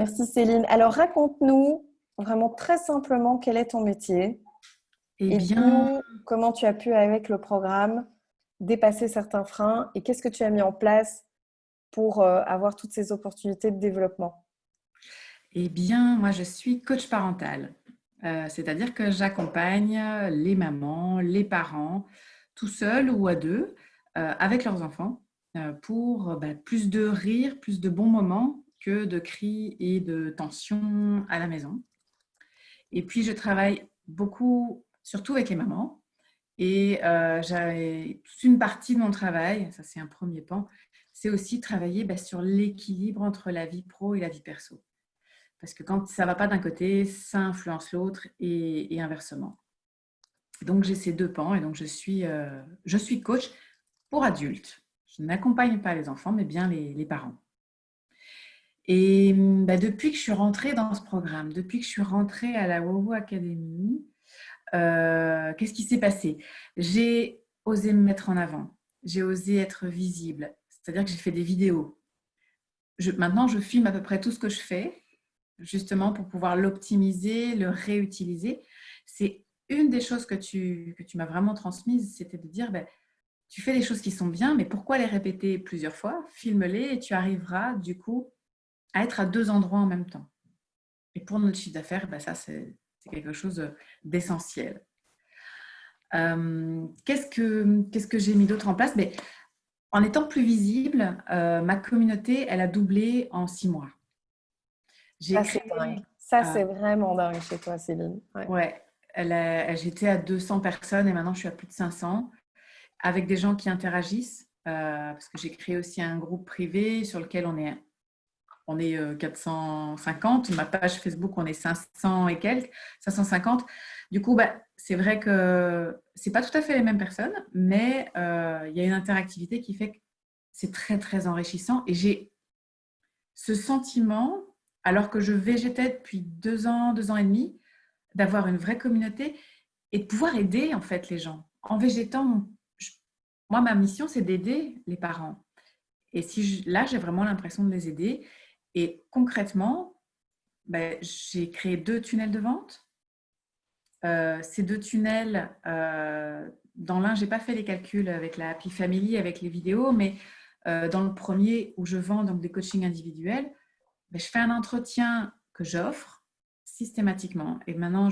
Merci Céline. Alors raconte-nous vraiment très simplement quel est ton métier Eh et bien, dis-nous comment tu as pu avec le programme dépasser certains freins et qu'est-ce que tu as mis en place pour avoir toutes ces opportunités de développement. moi, je suis coach parental. C'est-à-dire que j'accompagne les mamans, les parents, tout seuls ou à deux, avec leurs enfants, pour plus de rire, plus de bons moments que de cris et de tensions à la maison. Et puis, je travaille beaucoup, surtout avec les mamans. Et j'ai toute une partie de mon travail, ça c'est un premier pan, c'est aussi travailler sur l'équilibre entre la vie pro et la vie perso. Parce que quand ça ne va pas d'un côté, ça influence l'autre et inversement. Donc j'ai ces deux pans et donc je suis coach pour adultes. Je n'accompagne pas les enfants, mais bien les parents. Et depuis que je suis rentrée dans ce programme, depuis que je suis rentrée à la WOW Academy, qu'est-ce qui s'est passé? J'ai osé me mettre en avant, j'ai osé être visible, c'est-à-dire que j'ai fait des vidéos. Maintenant, je filme à peu près tout ce que je fais, justement pour pouvoir l'optimiser, le réutiliser. C'est une des choses que tu m'as vraiment transmise, c'était de dire, tu fais des choses qui sont bien, mais pourquoi les répéter plusieurs fois? Filme-les et tu arriveras du coup à être à deux endroits en même temps. Et pour notre chiffre d'affaires, ça, c'est quelque chose d'essentiel. Qu'est-ce que j'ai mis d'autre en place? Mais en étant plus visible, ma communauté, elle a doublé en 6 mois. J'ai Ça, c'est dingue. créé, Ça, euh, c'est vraiment dingue chez toi, Céline. Ouais. ouais, j'étais à 200 personnes et maintenant je suis à plus de 500 avec des gens qui interagissent parce que j'ai créé aussi un groupe privé sur lequel on est 450. Ma page Facebook, on est 500 et quelques, 550. Du coup, c'est vrai que c'est pas tout à fait les mêmes personnes, mais il y a une interactivité qui fait que c'est très, très enrichissant. Et j'ai ce sentiment, alors que je végétais depuis 2 ans, 2 ans et demi, d'avoir une vraie communauté et de pouvoir aider en fait les gens. En végétant, moi, ma mission, c'est d'aider les parents. Et là, j'ai vraiment l'impression de les aider. Et concrètement, j'ai créé 2 tunnels de vente. Ces 2 tunnels, dans l'un, je n'ai pas fait les calculs avec la Happy Family, avec les vidéos, mais dans le premier où je vends donc des coachings individuels, je fais un entretien que j'offre systématiquement. Et maintenant,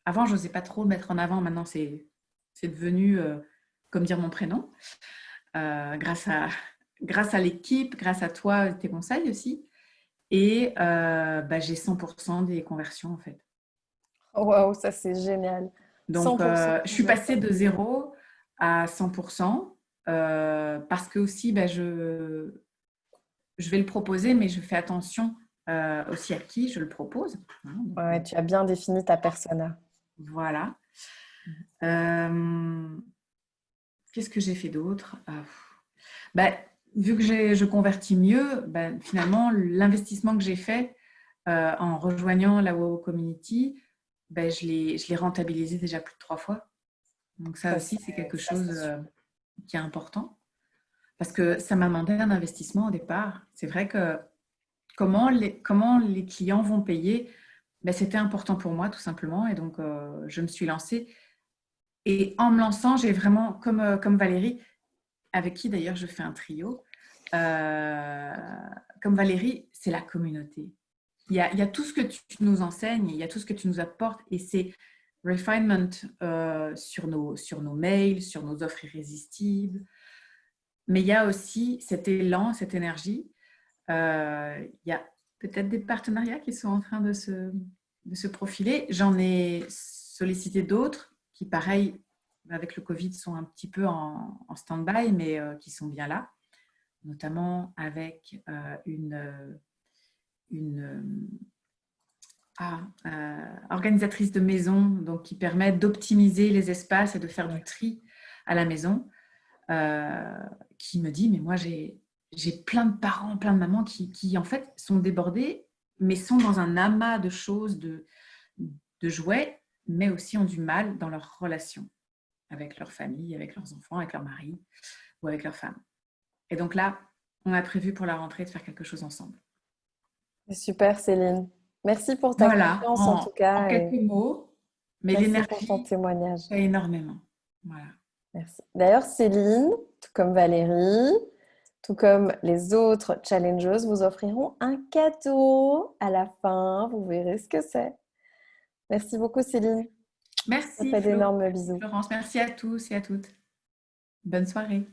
avant, je n'osais pas trop le mettre en avant. Maintenant, c'est devenu comme dire mon prénom, euh, grâce à, grâce à l'équipe, grâce à toi, tes conseils aussi. Et j'ai 100% des conversions en fait. Oh, waouh, ça, c'est génial. Donc, 100% de je suis passée conversion. de 0 à 100% parce que aussi, je vais le proposer, mais je fais attention aussi à qui je le propose. Hein, donc, Ouais, tu as bien défini ta persona. voilà. Euh, Qu'est-ce que j'ai fait d'autre? Ben, vu que je convertis mieux, finalement, l'investissement que j'ai fait en rejoignant la WoW Community, je l'ai rentabilisé déjà plus de 3 fois. Donc ça Ça, aussi, c'est quelque ça, chose c'est super. qui est important parce que ça m'a demandé un investissement au départ. C'est vrai que comment les clients vont payer, c'était important pour moi tout simplement. Et donc, je me suis lancée. Et en me lançant, j'ai vraiment, comme Valérie, avec qui d'ailleurs je fais un trio, euh, comme Valérie, c'est la communauté. Il y a tout ce que tu nous enseignes, il y a tout ce que tu nous apportes et c'est refinement sur nos mails, sur nos offres irrésistibles. Mais il y a aussi cet élan, cette énergie. Il y a peut-être des partenariats qui sont en train de se profiler. J'en ai sollicité d'autres qui, pareil, avec le Covid, sont un petit peu en stand-by, mais qui sont bien là, notamment avec une organisatrice de maison donc, qui permet d'optimiser les espaces et de faire du tri à la maison, euh, qui me dit, mais moi, j'ai plein de parents, plein de mamans qui, en fait, sont débordés, mais sont dans un amas de choses, de jouets, mais aussi ont du mal dans leurs relations avec leur famille, avec leurs enfants, avec leur mari ou avec leur femme. Et donc là, on a prévu pour la rentrée de faire quelque chose ensemble. C'est super, Céline. Merci pour ta Voilà, confiance en tout en cas quelques et mots, mais merci pour ton l'énergie témoignage. fait énormément. Voilà. Merci. D'ailleurs, Céline, tout comme Valérie, tout comme les autres challengeuses, vous offriront un cadeau à la fin. Vous verrez ce que c'est. Merci beaucoup, Céline. Je te Merci fais Flo, d'énormes merci bisous. Florence, merci à tous et à toutes. Bonne soirée.